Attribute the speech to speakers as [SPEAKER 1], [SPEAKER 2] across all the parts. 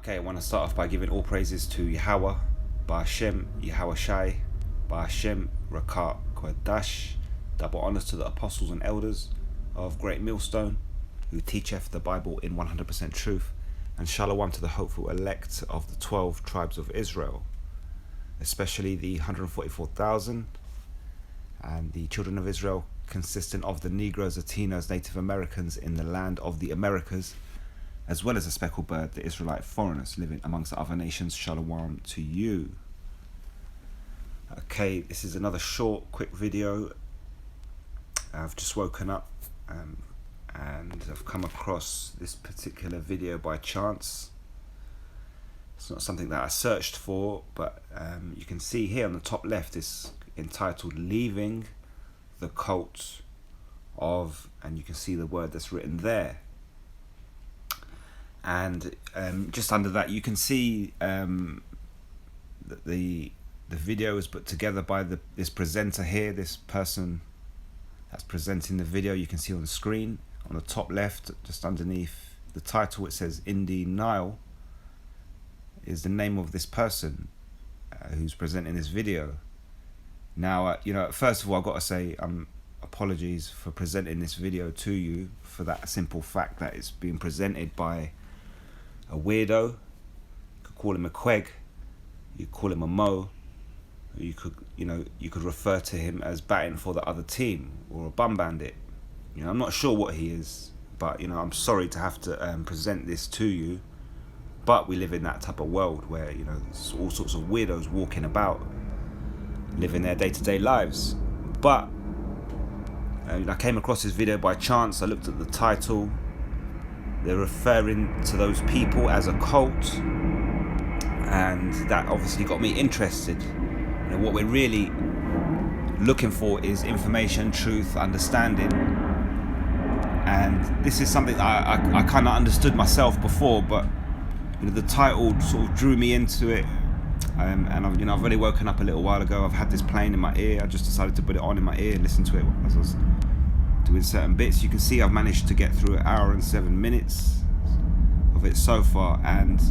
[SPEAKER 1] Okay, I want to start off by giving all praises to Yahweh, Ba'Shem, Yahweh Shai, Ba'Shem, Rakat, Kodash. Double honors to the apostles and elders of Great Millstone, who teacheth the Bible in 100% truth, and shalom to the hopeful elect of the 12 tribes of Israel, especially the 144,000 and the children of Israel, consisting of the Negroes, Latinos, Native Americans in the land of the Americas, as well as a speckled bird, the Israelite foreigners living amongst the other nations. Shalom to you. Okay, this is another short, quick video. I've just woken up and I've come across this particular video by chance. It's not something that I searched for, but you can see here on the top left, it's entitled "Leaving the Cult of," and you can see the word that's written there. And just under that, you can see that the video is put together by this presenter here, this person that's presenting the video. You can see on the screen on the top left, just underneath the title, it says Indy Nile is the name of this person who's presenting this video. Now, first of all, I've got to say apologies for presenting this video to you for that simple fact that it's being presented by a weirdo. You could call him a Queg, you could call him a Mo, you could refer to him as batting for the other team or a bum bandit. I'm not sure what he is, but I'm sorry to have to present this to you. But we live in that type of world where there's all sorts of weirdos walking about, living their day-to-day lives. But I came across this video by chance. I looked at the title. They're referring to those people as a cult, and that obviously got me interested. What we're really looking for is information, truth, understanding, and this is something that I kind of understood myself before, but the title sort of drew me into it. And I've already woken up a little while ago. I've had this playing in my ear. I just decided to put it on in my ear and listen to it as I was doing certain bits. You can see I've managed to get through an hour and 7 minutes of it so far, and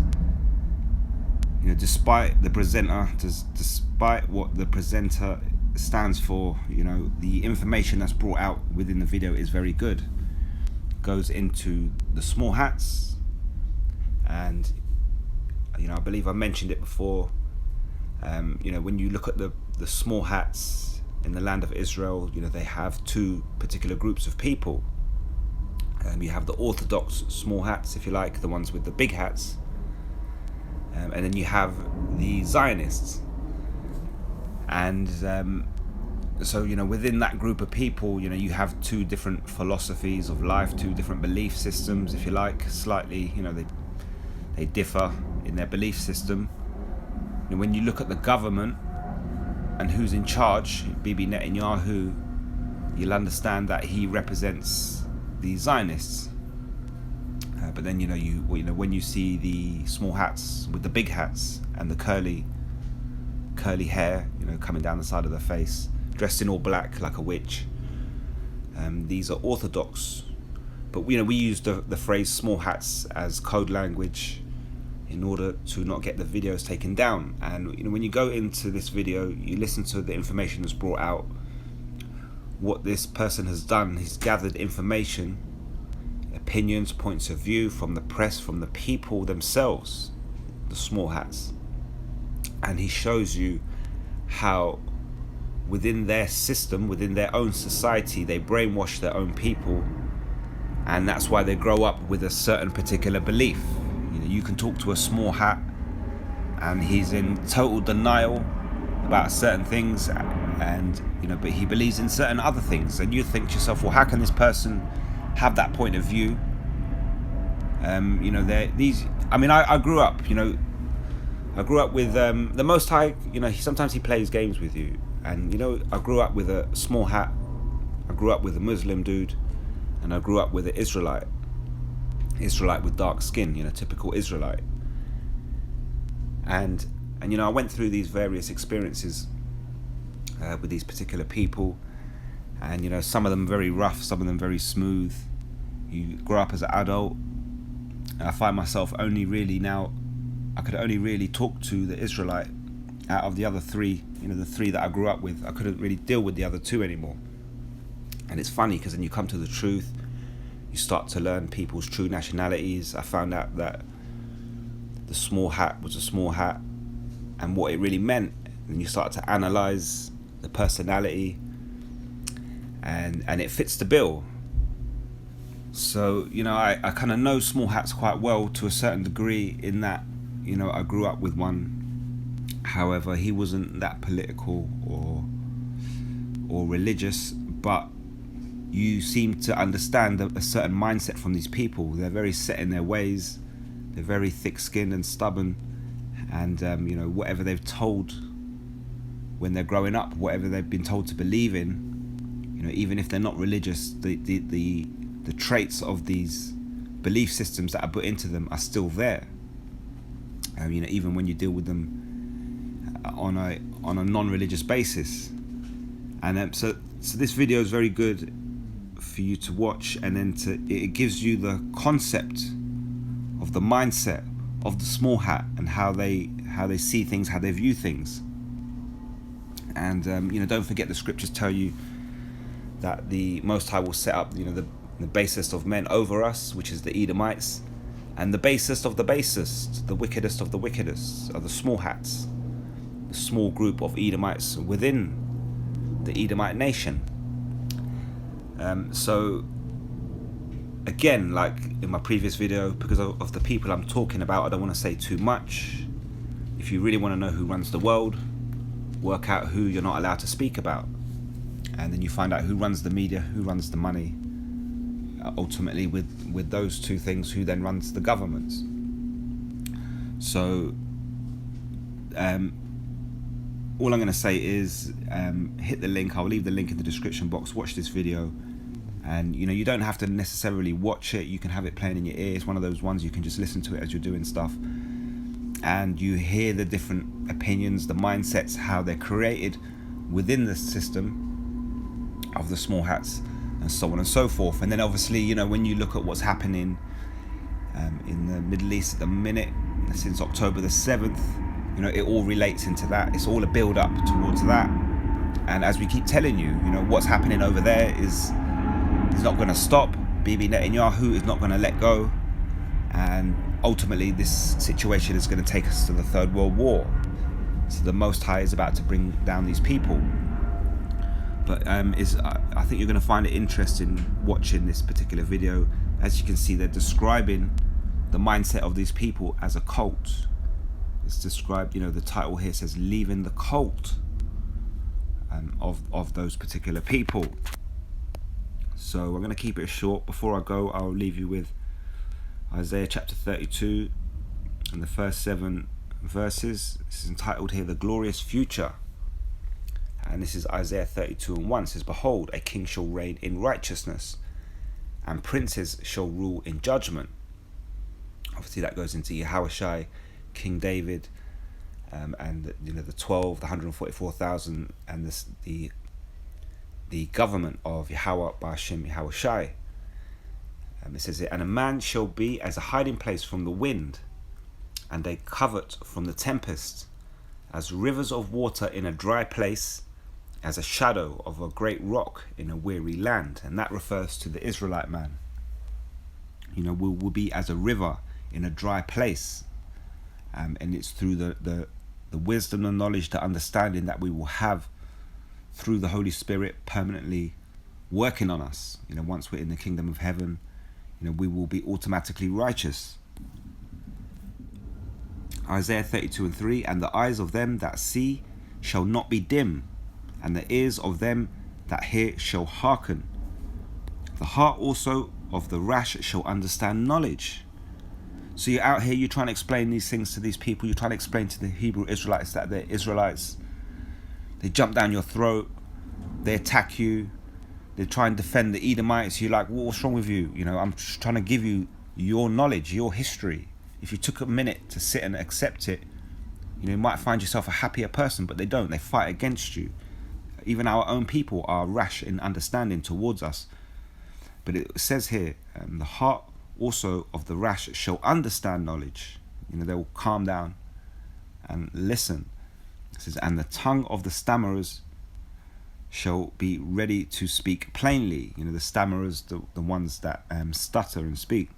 [SPEAKER 1] despite the presenter, despite what the presenter stands for, the information that's brought out within the video is very good. It goes into the small hats, and I believe I mentioned it before. When you look at the small hats in the land of Israel, they have two particular groups of people. You have the Orthodox small hats, if you like, the ones with the big hats, and then you have the Zionists. And so within that group of people, you have two different philosophies of life, two different belief systems, if you like. Slightly, they differ in their belief system. When you look at the government and who's in charge, Bibi Netanyahu, you'll understand that he represents the Zionists. But then when you see the small hats with the big hats and the curly hair, coming down the side of the face, dressed in all black like a witch, these are Orthodox. But we use the phrase small hats as code language in order to not get the videos taken down. And when you go into this video, you listen to the information that's brought out. What this person has done, he's gathered information, opinions, points of view from the press, from the people themselves, the small hats, and he shows you how within their system, within their own society, they brainwash their own people, and that's why they grow up with a certain particular belief. You can talk to a small hat and he's in total denial about certain things, and but he believes in certain other things, and you think to yourself, well, how can this person have that point of view? I grew up, I grew up with the Most High. Sometimes he plays games with you, and I grew up with a small hat, I grew up with a Muslim dude, and I grew up with an Israelite with dark skin, typical Israelite. And I went through these various experiences with these particular people, and some of them very rough, some of them very smooth. You grow up as an adult, and I find myself only really now I could only really talk to the Israelite out of the other three, the three that I grew up with. I couldn't really deal with the other two anymore. And it's funny because then you come to the truth, you start to learn people's true nationalities. I found out that the small hat was a small hat and what it really meant. And you start to analyze the personality, and it fits the bill. So, I kind of know small hats quite well to a certain degree, in that, I grew up with one. However, he wasn't that political or religious, but you seem to understand a certain mindset from these people. They're very set in their ways. They're very thick-skinned and stubborn, and whatever they've told when they're growing up, whatever they've been told to believe in, even if they're not religious, the traits of these belief systems that are put into them are still there. Even when you deal with them on a non-religious basis. And so this video is very good for you to watch, and then it gives you the concept of the mindset of the small hat and how they see things, how they view things. And don't forget, the scriptures tell you that the Most High will set up the basest of men over us, which is the Edomites, and the basest of the basest, the wickedest of the wickedest, are the small hats, the small group of Edomites within the Edomite nation. So again, like in my previous video, because of the people I'm talking about, I don't want to say too much. If you really want to know who runs the world, work out who you're not allowed to speak about, and then you find out who runs the media, who runs the money. Ultimately, with those two things, who then runs the government. So all I'm going to say is hit the link. I'll leave the link in the description box. Watch this video, and you don't have to necessarily watch it. You can have it playing in your ear. It's one of those ones you can just listen to it as you're doing stuff, and you hear the different opinions, the mindsets, how they're created within the system of the small hats, and so on and so forth. And then obviously, when you look at what's happening in the Middle East at the minute, since October the 7th, it all relates into that. It's all a build up towards that. And as we keep telling you, what's happening over there is not going to stop. Bibi Netanyahu is not going to let go. And ultimately, this situation is going to take us to the Third World War. So the Most High is about to bring down these people. But I think you're going to find it interesting watching this particular video. As you can see, they're describing the mindset of these people as a cult. It's described, the title here says leaving the cult of those particular people. So I'm going to keep it short. Before I go, I'll leave you with Isaiah chapter 32 and the first 7 verses. This is entitled here, The Glorious Future. And this is Isaiah 32:1. It says, "Behold, a king shall reign in righteousness, and princes shall rule in judgment." Obviously that goes into Yahushua, King David, and the 12, the 144,000, and the government of Yahweh Ba'ashem Yahushua. It says it, "And a man shall be as a hiding place from the wind, and a covert from the tempest, as rivers of water in a dry place, as a shadow of a great rock in a weary land." And that refers to the Israelite man. We'll be as a river in a dry place, and it's through the wisdom and knowledge, the understanding that we will have through the Holy Spirit permanently working on us. Once we're in the kingdom of heaven, we will be automatically righteous. Isaiah 32:3, "And the eyes of them that see shall not be dim, and the ears of them that hear shall hearken. The heart also of the rash shall understand knowledge." So you're out here, you're trying to explain these things to these people. You're trying to explain to the Hebrew Israelites that they're Israelites. They jump down your throat. They attack you. They try and defend the Edomites. You're like, what's wrong with you? I'm just trying to give you your knowledge, your history. If you took a minute to sit and accept it, you might find yourself a happier person, but they don't. They fight against you. Even our own people are rash in understanding towards us. But it says here, the heart also of the rash shall understand knowledge. They will calm down and listen. It says, and the tongue of the stammerers shall be ready to speak plainly. The stammerers, the ones that stutter and speak.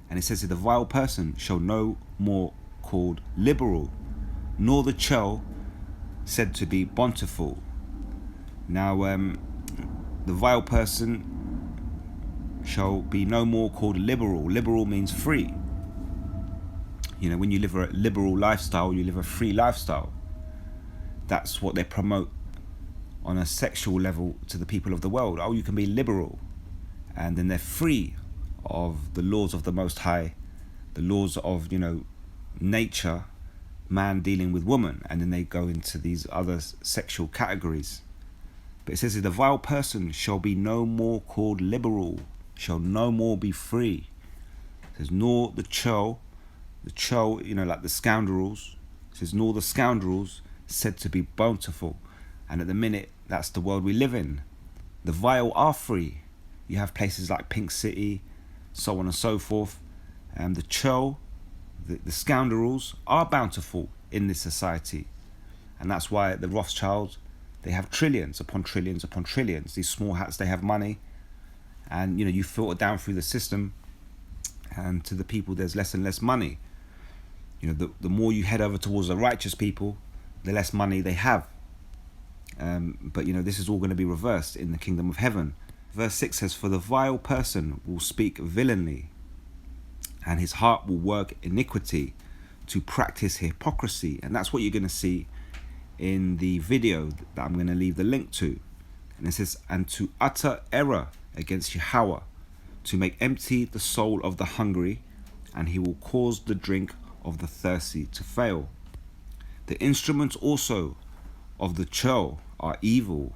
[SPEAKER 1] And it says here, the vile person shall no more called liberal, nor the churl said to be bountiful. Now, the vile person shall be no more called liberal. Liberal means free. When you live a liberal lifestyle, you live a free lifestyle. That's what they promote on a sexual level to the people of the world. Oh, you can be liberal. And then they're free of the laws of the Most High, the laws of, nature, man dealing with woman. And then they go into these other sexual categories. But it says, the vile person shall be no more called liberal, shall no more be free. It says, nor the churl, like the scoundrels. It says, nor the scoundrels said to be bountiful. And at the minute, that's the world we live in. The vile are free. You have places like Pink City, so on and so forth. The churl, the scoundrels are bountiful in this society. And that's why the Rothschilds, they have trillions upon trillions upon trillions. These small hats, they have money. And, you filter down through the system. And to the people, there's less and less money. The more you head over towards the righteous people, the less money they have. But this is all going to be reversed in the kingdom of heaven. Verse 6 says, for the vile person will speak villainy, and his heart will work iniquity to practice hypocrisy. And that's what you're going to see in the video that I'm going to leave the link to. And it says, and to utter error against Yahweh, to make empty the soul of the hungry, and he will cause the drink of the thirsty to fail. The instruments also of the churl are evil,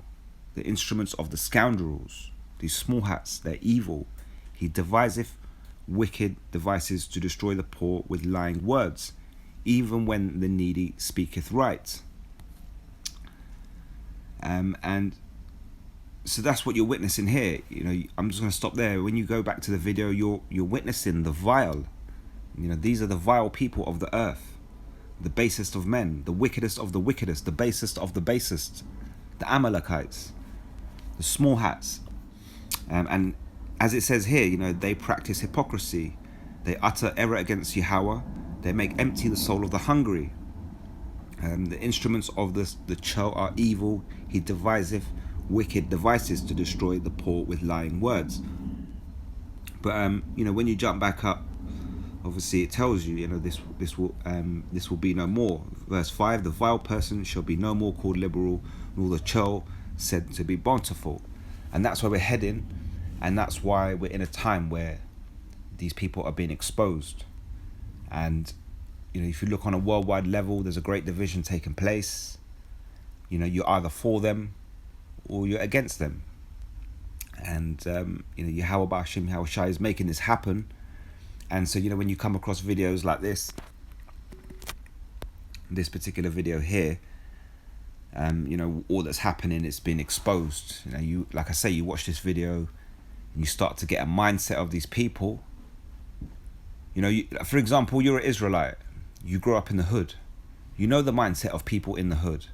[SPEAKER 1] the instruments of the scoundrels, these small hats, they're evil. He deviseth wicked devices to destroy the poor with lying words, even when the needy speaketh right. And so that's what you're witnessing here. I'm just going to stop there. When you go back to the video, you're witnessing the vile. These are the vile people of the earth, the basest of men, the wickedest of the wickedest, the basest of the basest, the Amalekites, the small hats. And as it says here, they practice hypocrisy. They utter error against Yahweh. They make empty the soul of the hungry. The instruments of the churl are evil. He deviseth wicked devices to destroy the poor with lying words. But when you jump back up, obviously it tells you, this will be no more. Verse 5, the vile person shall be no more called liberal, nor the churl said to be bountiful. And that's where we're heading, and that's why we're in a time where these people are being exposed. And if you look on a worldwide level, there's a great division taking place. You're either for them or you're against them. And Yahweh Bashim Yahushai is making this happen. And so when you come across videos like this particular video here, all that's happening, it's been exposed. Like I say, you watch this video and you start to get a mindset of these people. For example, you're an Israelite. You grew up in the hood. The mindset of people in the hood.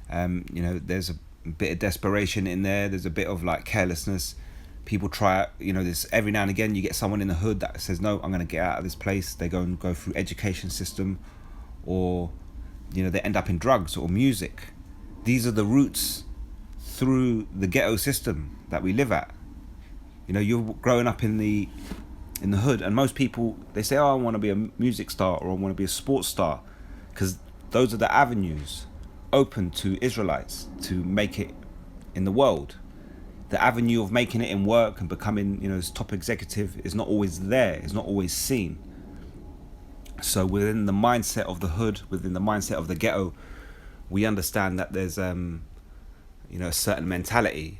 [SPEAKER 1] There's a bit of desperation in there. There's a bit of carelessness. People try, this every now and again you get someone in the hood that says, no, I'm going to get out of this place. They go through education system, or they end up in drugs or music. These are the roots through the ghetto system that we live at. You're growing up in the hood, and most people, they say, oh, I want to be a music star, or I want to be a sports star, because those are the avenues open to Israelites to make it in the world. The avenue of making it in work and becoming, this top executive is not always there. It's not always seen. So within the mindset of the hood, within the mindset of the ghetto, we understand that there's, a certain mentality.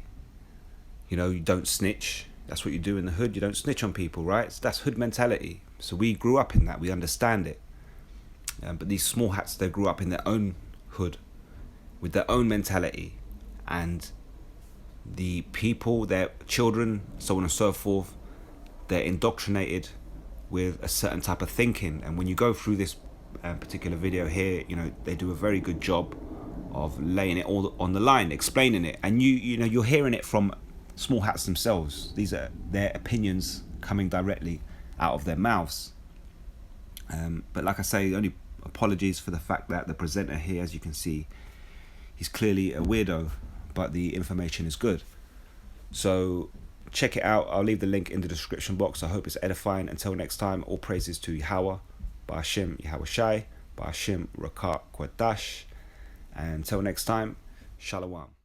[SPEAKER 1] You don't snitch. That's what you do in the hood. You don't snitch on people, right? So that's hood mentality. So we grew up in that. We understand it. But these small hats, they grew up in their own hood with their own mentality. And the people, their children, so on and so forth, they're indoctrinated with a certain type of thinking. And when you go through this particular video here, you know, they do a very good job of laying it all on the line, explaining it, and you know, you're hearing it from small hats themselves. These are their opinions coming directly out of their mouths. But like I say, only apologies for the fact that the presenter here, as you can see, he's clearly a weirdo, but the information is good. So check it out. I'll leave the link in the description box. I hope it's edifying. Until next time, all praises to Yahweh, Ba'Hashem Yahweh Shai, Ba'Hashem Rakat Kwadash. And until next time, Shalom.